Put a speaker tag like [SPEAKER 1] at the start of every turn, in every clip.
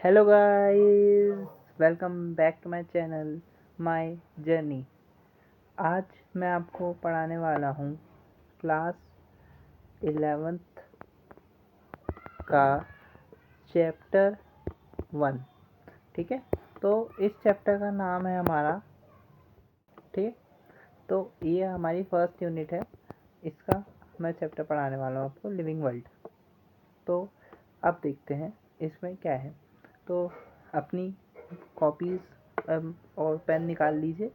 [SPEAKER 1] Hello guys, welcome back to my channel my journey. आज मैं आपको पढ़ाने वाला हूँ क्लास 11th का चैप्टर 1। ठीक है, तो इस चैप्टर का नाम है हमारा, ठीक, तो ये हमारी फर्स्ट यूनिट है। इसका मैं चैप्टर पढ़ाने वाला हूँ आपको, लिविंग वर्ल्ड। तो अब देखते हैं इसमें क्या है। तो अपनी कॉपीज़ और पेन निकाल लीजिए।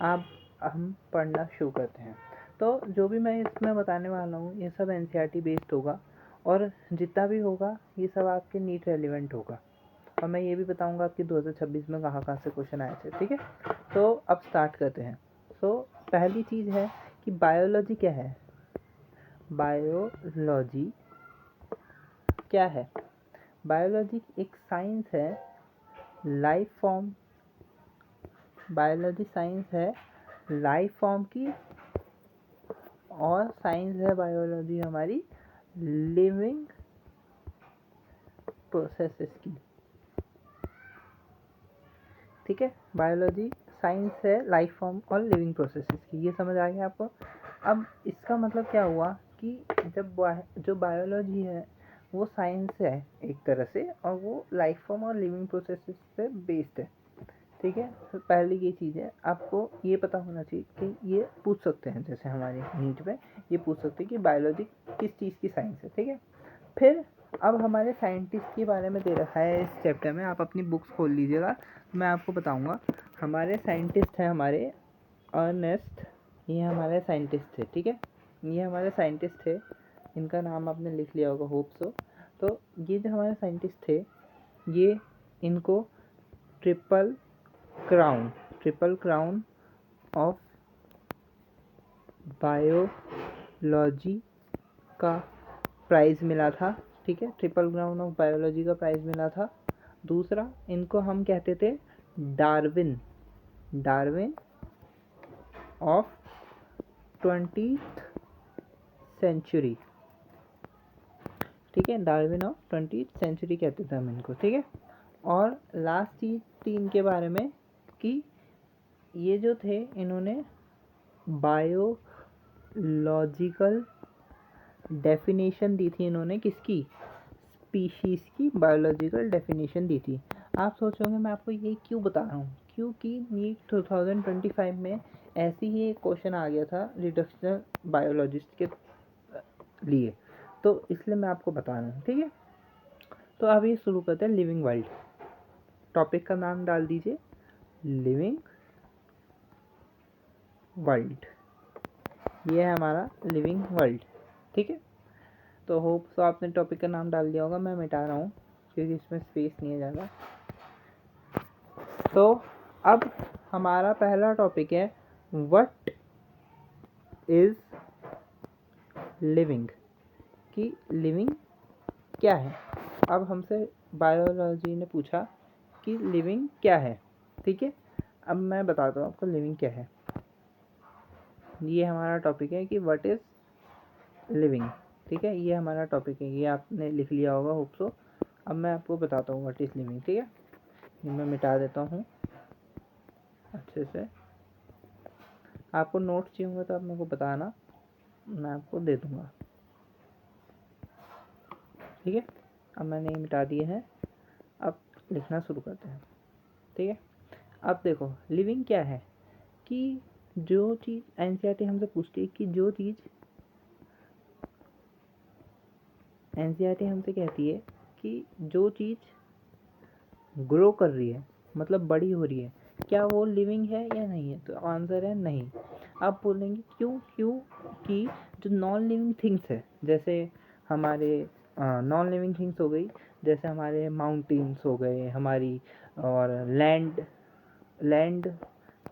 [SPEAKER 1] अब हम पढ़ना शुरू करते हैं। तो जो भी मैं इसमें बताने वाला हूँ ये सब एनसीईआरटी बेस्ड होगा, और जितना भी होगा ये सब आपके नीट रेलिवेंट होगा। और मैं ये भी बताऊंगा कि 2026 में कहाँ कहाँ से क्वेश्चन आए थे। ठीक है, तो अब स्टार्ट करते हैं। तो पहली चीज़ है कि बायोलॉजी क्या है। बायोलॉजी क्या है? बायोलॉजी एक साइंस है, लाइफ फॉर्म। बायोलॉजी साइंस है लाइफ फॉर्म की, और साइंस है बायोलॉजी हमारी लिविंग प्रोसेसेस की। ठीक है, बायोलॉजी साइंस है लाइफ फॉर्म और लिविंग प्रोसेसेस की। ये समझ आ गया आपको? अब इसका मतलब क्या हुआ कि जब जो बायोलॉजी है वो साइंस है एक तरह से, और वो लाइफ फॉर्म और लिविंग प्रोसेसेस पे बेस्ड है। ठीक है, तो पहली ये चीज़ है, आपको ये पता होना चाहिए कि ये पूछ सकते हैं, जैसे हमारे नीट में ये पूछ सकते हैं कि बायोलॉजी किस चीज़ की साइंस है। ठीक है, फिर अब हमारे साइंटिस्ट के बारे में दे रखा है इस चैप्टर में। आप अपनी बुक्स खोल लीजिएगा, मैं आपको बताऊंगा। हमारे साइंटिस्ट हैं हमारे अर्नेस्ट, ये हमारे साइंटिस्ट थे। ठीक है, ये हमारे साइंटिस्ट थे, इनका नाम आपने लिख लिया होगा, होप सो। तो ये जो हमारे साइंटिस्ट थे, ये इनको ट्रिपल क्राउन ऑफ बायोलॉजी का प्राइज़ मिला था। ठीक है, ट्रिपल क्राउन ऑफ बायोलॉजी का प्राइज़ मिला था। दूसरा, इनको हम कहते थे डार्विन ऑफ 20th सेंचुरी। ठीक है, डार्विन ऑफ 20th सेंचुरी कहते थे हम इनको। ठीक है, और लास्ट चीज़ थी इनके बारे में कि ये जो थे, इन्होंने बायोलॉजिकल डेफिनेशन दी थी। इन्होंने किसकी? स्पीशीज़ की बायोलॉजिकल डेफिनेशन दी थी। आप सोचोगे मैं आपको ये क्यों बता रहा हूँ? क्योंकि नीट 2025 में ऐसे ही एक क्वेश्चन आ गया था रिडक्शनल बायोलॉजिस्ट के लिए, तो इसलिए मैं आपको बता रहा हूँ। ठीक है, तो अब ये शुरू करते हैं लिविंग वर्ल्ड। टॉपिक का नाम डाल दीजिए लिविंग वर्ल्ड। ये है हमारा लिविंग वर्ल्ड। ठीक है, तो होप सो आपने टॉपिक का नाम डाल दिया होगा। मैं मिटा रहा हूँ क्योंकि इसमें स्पेस नहीं है ज़्यादा। तो अब हमारा पहला टॉपिक है व्हाट इज़ लिविंग, कि लिविंग क्या है। अब हमसे बायोलॉजी ने पूछा कि लिविंग क्या है। ठीक है, अब मैं बताता हूँ आपको लिविंग क्या है। ये हमारा टॉपिक है कि व्हाट इज़ लिविंग। ठीक है, ये हमारा टॉपिक है, ये आपने लिख लिया होगा होप सो। अब मैं आपको बताता हूँ व्हाट इज़ लिविंग। ठीक है, ये मैं मिटा देता हूँ अच्छे से। आपको नोट्स चाहिए होंगे तो आप मेरे को बताना, मैं आपको दे दूँगा। ठीक है, अब मैंने ये मिटा दिए हैं, अब लिखना शुरू करते हैं। ठीक है, अब देखो लिविंग क्या है कि जो चीज़ एनसीईआरटी हमसे पूछती है कि जो चीज़ एनसीईआरटी हमसे कहती है कि जो चीज़ ग्रो कर रही है, मतलब बड़ी हो रही है, क्या वो लिविंग है या नहीं है? तो आंसर है नहीं। आप बोलेंगे क्यों? क्योंकि जो नॉन लिविंग थिंग्स है, जैसे हमारे नॉन लिविंग थिंग्स हो गई, जैसे हमारे माउंटेन्स हो गए हमारी, और लैंड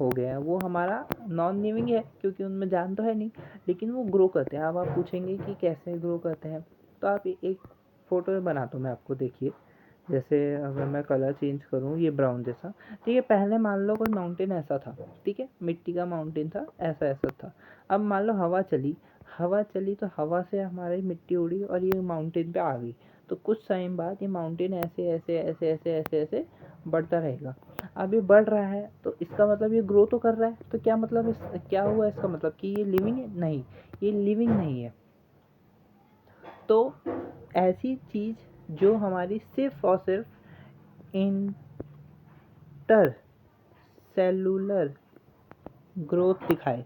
[SPEAKER 1] हो गया, वो हमारा नॉन लिविंग है क्योंकि उनमें जान तो है नहीं, लेकिन वो ग्रो करते हैं। अब आप पूछेंगे कि कैसे ग्रो करते हैं, तो आप एक फ़ोटो बनाता हूँ मैं आपको, देखिए। जैसे अगर मैं कलर चेंज करूँ, ये ब्राउन जैसा, ठीक है, पहले मान लो कोई माउंटेन ऐसा था। ठीक है, मिट्टी का माउंटेन था, ऐसा ऐसा था। अब मान लो हवा चली तो हवा से हमारी मिट्टी उड़ी और ये माउंटेन पे आ गई, तो कुछ टाइम बाद ये माउंटेन ऐसे ऐसे ऐसे ऐसे ऐसे ऐसे बढ़ता रहेगा। अब ये बढ़ रहा है तो इसका मतलब ये ग्रो तो कर रहा है, तो क्या मतलब क्या हुआ इसका मतलब कि ये लिविंग है? नहीं, ये लिविंग नहीं है। तो ऐसी चीज़ जो हमारी सिर्फ और सिर्फ इंटर सेलुलर ग्रोथ दिखाए,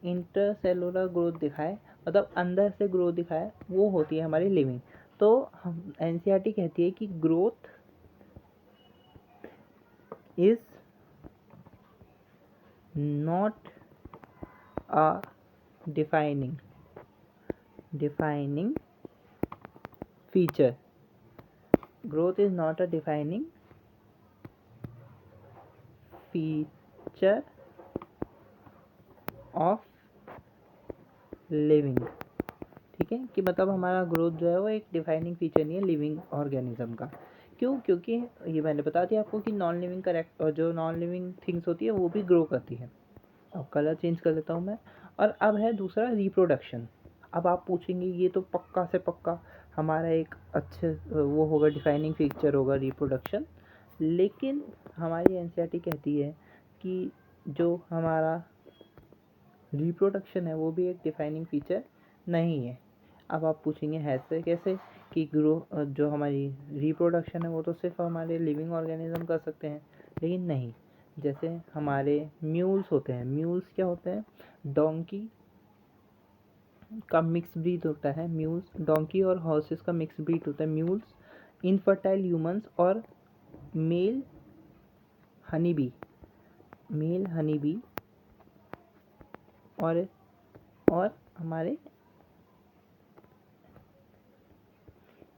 [SPEAKER 1] इंटर सेलुलर ग्रोथ दिखाए, मतलब अंदर से ग्रोथ दिखाए, वो होती है हमारी लिविंग। तो हम एनसीईआरटी कहती है कि growth is not a defining feature. Growth is not a defining feature of living। ठीक है, कि मतलब हमारा ग्रोथ जो है वो एक डिफाइनिंग फीचर नहीं है लिविंग ऑर्गेनिज्म का। क्यों? क्योंकि ये मैंने बता दिया आपको कि नॉन लिविंग करेक्ट और जो नॉन लिविंग थिंग्स होती है वो भी ग्रो करती है। अब कलर चेंज कर देता हूँ मैं। और अब है दूसरा रिप्रोडक्शन। अब आप पूछेंगे ये तो पक्का से पक्का हमारा एक अच्छे वो होगा, डिफाइनिंग फीचर होगा रिप्रोडक्शन। लेकिन हमारी एनसीईआरटी कहती है कि जो हमारा रिप्रोडक्शन है वो भी एक डिफाइनिंग फीचर नहीं है। अब आप पूछेंगे ऐसे कैसे कि जो हमारी रिप्रोडक्शन है वो तो सिर्फ हमारे लिविंग ऑर्गेनिज्म कर सकते हैं, लेकिन नहीं। जैसे हमारे म्यूल्स होते हैं, म्यूल्स क्या होते हैं? डोंकी का मिक्स ब्रीड होता है म्यूल्स, डोंकी और हॉर्सेस का मिक्स ब्रीड होता है म्यूल्स। इनफर्टाइल ह्यूमंस और मेल हनी बी और हमारे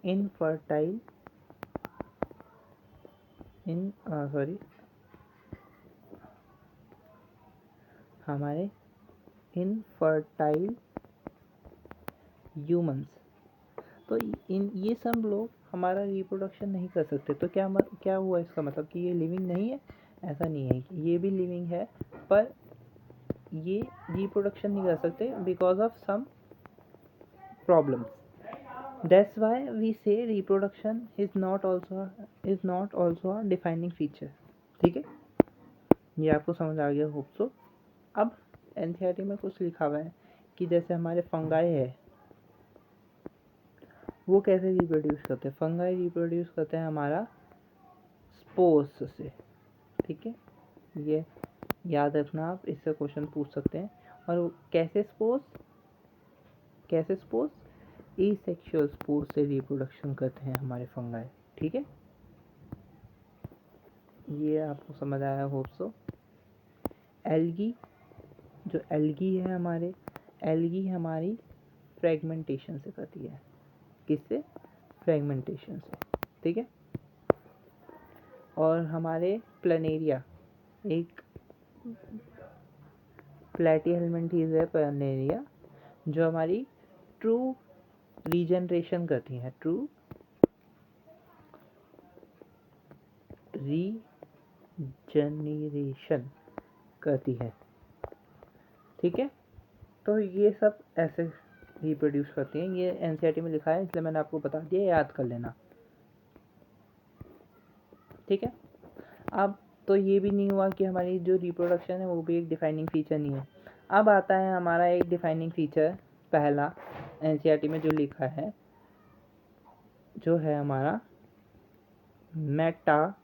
[SPEAKER 1] इनफर्टाइल हमारे इनफर्टाइल ह्यूमंस। तो ये सब लोग हमारा रिप्रोडक्शन नहीं कर सकते। तो क्या हुआ इसका मतलब कि ये लिविंग नहीं है? ऐसा नहीं है, ये भी लिविंग है, पर ये रिप्रोडक्शन नहीं कर सकते because of some problems. That's why we say reproduction is not also a defining feature। ठीक है, ये आपको समझ आ गया होप सो। अब एनसीईआरटी में कुछ लिखा हुआ है कि जैसे हमारे फंगाई है वो कैसे रिप्रोड्यूस करते हैं। फंगाई रिप्रोड्यूस करते हैं हमारा स्पोर्स से। ठीक है, ये याद रखना, आप इससे क्वेश्चन पूछ सकते हैं। और कैसे स्पोर्स एसेक्सुअल स्पोर्स से रिप्रोडक्शन करते हैं हमारे फंगाई। ठीक है, ये आपको समझ आया होप सो। एल्गी है एल्गी हमारी फ्रेगमेंटेशन से करती है। किससे? फ्रेगमेंटेशन से। ठीक है, और हमारे प्लानेरिया एक प्लेटीहेल्मिन्थेस है प्लानेरिया, जो हमारी ट्रू रीजनरेशन करती हैं, ट्रू रीजनरेशन करती है। ठीक है, तो ये सब ऐसे रिप्रोड्यूस करती हैं। ये एनसीईआरटी में लिखा है इसलिए मैंने आपको बता दिया, याद कर लेना। ठीक है, अब तो ये भी नहीं हुआ कि हमारी जो रिप्रोडक्शन है वो भी एक डिफाइनिंग फीचर नहीं है। अब आता है हमारा एक डिफाइनिंग फीचर पहला एनसीईआरटी में जो लिखा है, जो है हमारा मेटाबॉलिज्म।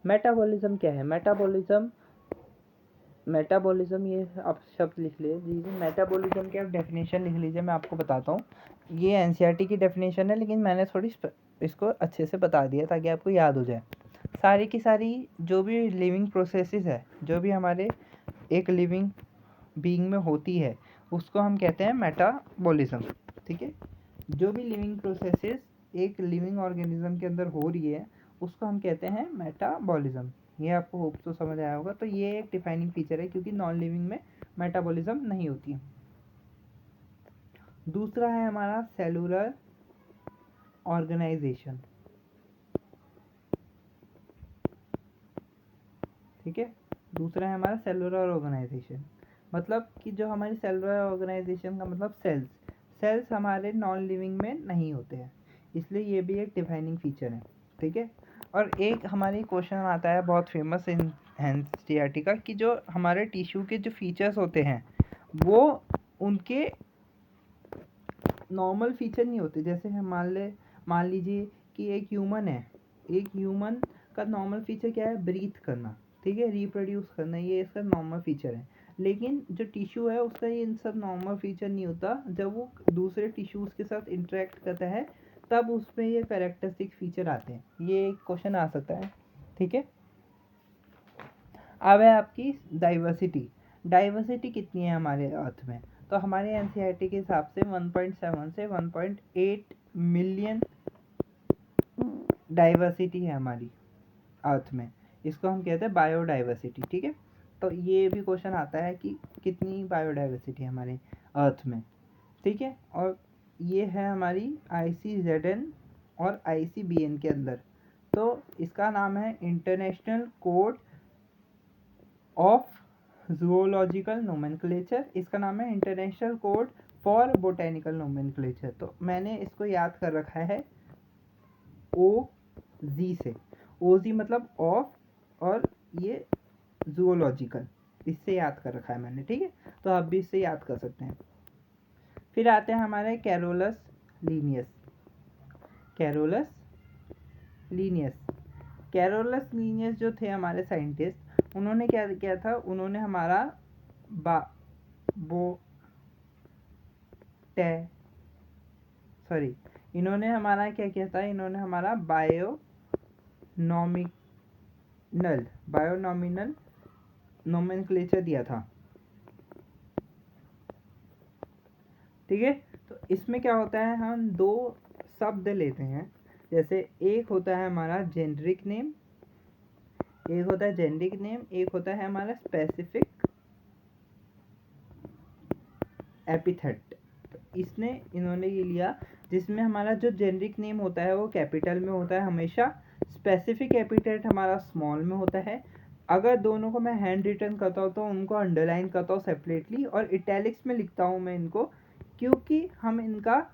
[SPEAKER 1] मेटाबॉलिज्म क्या है? मेटाबॉलिज्म ये आप शब्द लिख लीजिए। मेटाबॉलिज्म की आप डेफिनेशन लिख लीजिए, मैं आपको बताता हूँ। ये एनसीईआरटी की डेफिनेशन है, लेकिन मैंने थोड़ी इसको अच्छे से बता दिया ताकि आपको याद हो जाए। सारी की सारी जो भी लिविंग प्रोसेसेस है, जो भी हमारे एक लिविंग बीइंग में होती है, उसको हम कहते हैं मेटाबॉलिज्म। ठीक है, जो भी लिविंग प्रोसेसेस एक लिविंग ऑर्गेनिज्म के अंदर हो रही है उसको हम कहते हैं मेटाबॉलिज्म। ये आपको होप तो समझ आया होगा। तो ये एक डिफाइनिंग फीचर है, क्योंकि नॉन लिविंग में मेटाबॉलिज्म नहीं होती है। दूसरा है हमारा सेलुलर ऑर्गेनाइजेशन। ठीक है, दूसरा है हमारा सेलुलर ऑर्गेनाइजेशन। मतलब कि जो हमारी सेलुलर ऑर्गेनाइजेशन का मतलब सेल्स हमारे नॉन लिविंग में नहीं होते हैं, इसलिए ये भी एक डिफाइनिंग फीचर है। ठीक है। और एक हमारी क्वेश्चन आता है बहुत फेमस इन एनसीईआरटी का, कि जो हमारे टिश्यू के जो फीचर्स होते हैं वो उनके नॉर्मल फीचर नहीं होते। जैसे हम मान लीजिए कि एक ह्यूमन है, एक ह्यूमन का नॉर्मल फीचर क्या है, ब्रीथ करना, ठीक है, रिप्रोड्यूस करना, ये इसका नॉर्मल फीचर है। लेकिन जो टिश्यू है उसका ये इन सब नॉर्मल फीचर नहीं होता। जब वो दूसरे टिश्यूज़ के साथ इंटरेक्ट करता है तब उसमें ये कैरेक्टरिस्टिक फीचर आते हैं। ये एक क्वेश्चन आ सकता है। ठीक है। अब है आपकी डाइवर्सिटी कितनी है हमारे अर्थ में। तो हमारे एनसीईआरटी के हिसाब से 1.7 से 1.8 मिलियन डाइवर्सिटी है हमारी अर्थ में। इसको हम कहते हैं बायोडाइवर्सिटी। ठीक है। तो ये भी क्वेश्चन आता है कि कितनी बायोडाइवर्सिटी है हमारे अर्थ में। ठीक है। और ये है हमारी ICZN और ICBN के अंदर। तो इसका नाम है international code of zoological nomenclature. इसका नाम है international code for botanical nomenclature. तो मैंने इसको याद कर रखा है OZ से। OZ मतलब ऑफ, और ये जूलॉजिकल, इससे याद कर रखा है मैंने। ठीक है। तो आप भी इससे याद कर सकते हैं। फिर आते हैं हमारे कैरोलस लीनियस जो थे हमारे साइंटिस्ट, उन्होंने क्या किया था, उन्होंने हमारा इन्होंने हमारा क्या किया था, इन्होंने हमारा बायोनॉमिनल नोमेनक्लेचर दिया था। ठीक है। तो इसमें क्या होता है, हम दो शब्द लेते हैं। जैसे एक होता है हमारा जेनरिक नेम, एक होता है हमारा स्पेसिफिक एपिथेट। तो इन्होंने ये लिया, जिसमें हमारा जो जेनरिक नेम होता है वो कैपिटल में होता है हमेशा, स्पेसिफिक एपिथेट हमारा स्मॉल में होता है। अगर दोनों को मैं हैंड रिटन करता हूँ तो उनको अंडरलाइन करता हूँ सेपरेटली, और इटैलिक्स में लिखता हूँ मैं इनको, क्योंकि हम इनका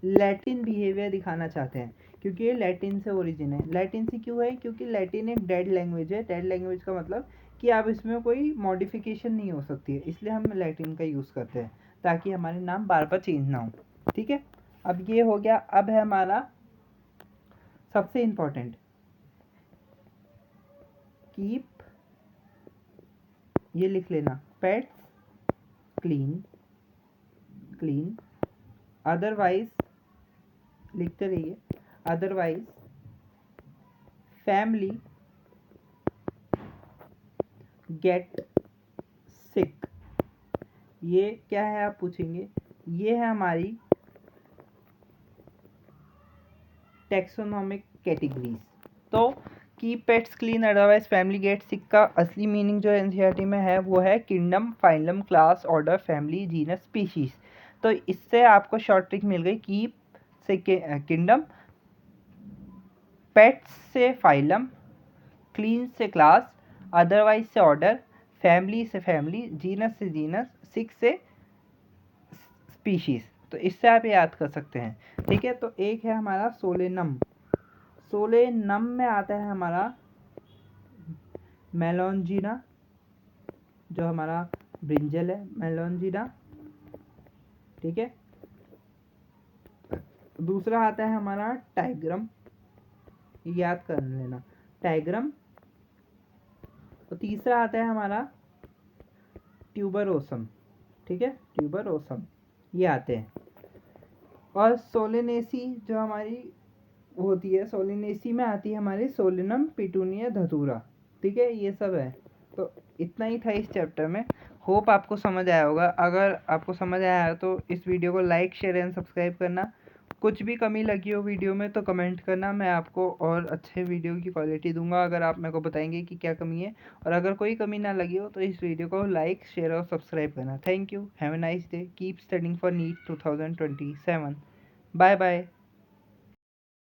[SPEAKER 1] लैटिन बिहेवियर दिखाना चाहते हैं। क्योंकि ये लैटिन से ओरिजिन है। लैटिन से क्यों है, क्योंकि लैटिन एक डेड लैंग्वेज है। डेड लैंग्वेज का मतलब कि आप इसमें कोई मॉडिफिकेशन नहीं हो सकती है, इसलिए हम लैटिन का यूज़ करते हैं, ताकि हमारे नाम बार बार चेंज ना हो। ठीक है। अब ये हो गया। अब है हमारा सबसे इम्पोर्टेंट, कीप, ये लिख लेना, पेट्स क्लीन, अदरवाइज, लिखते रहिए, अदरवाइज फैमिली गेट सिक। ये क्या है आप पूछेंगे, ये है हमारी टैक्सोनॉमिक कैटेगरीज। तो keep pets clean otherwise family get sick का असली मीनिंग जो एनसीईआरटी में है वो है kingdom, phylum, class, order, family, genus, species. तो इससे आपको शॉर्ट ट्रिक मिल गई। कीप से किंगडम, पेट्स से फाइलम, क्लीन से क्लास, अदरवाइज से ऑर्डर, फैमिली से फैमिली, जीनस से जीनस, सिक से स्पीशीज। तो इससे आप याद कर सकते हैं। ठीक है। तो एक है हमारा सोलेनम में आता है हमारा मेलोंजिना, जो हमारा ब्रिंजल है, मेलोंजिना। ठीक है। दूसरा आता है हमारा टाइग्रम, याद कर लेना, टाइग्रम। तो तीसरा आता है हमारा ट्यूबरोसम। ठीक है, ट्यूबरोसम, ये आते हैं। और सोलेनेसी जो हमारी होती है, सोलेनेसी में आती है हमारी सोलेनम, पिटूनिया, धतूरा। ठीक है, ये सब है। तो इतना ही था इस चैप्टर में। होप आपको समझ आया होगा। अगर आपको समझ आया है तो इस वीडियो को लाइक, शेयर एंड सब्सक्राइब करना। कुछ भी कमी लगी हो वीडियो में तो कमेंट करना, मैं आपको और अच्छे वीडियो की क्वालिटी दूंगा अगर आप मेरे को बताएंगे कि क्या कमी है। और अगर कोई कमी ना लगी हो तो इस वीडियो को लाइक, शेयर और सब्सक्राइब करना। Thank you, have a nice day, keep studying for NEET 2027। Bye bye.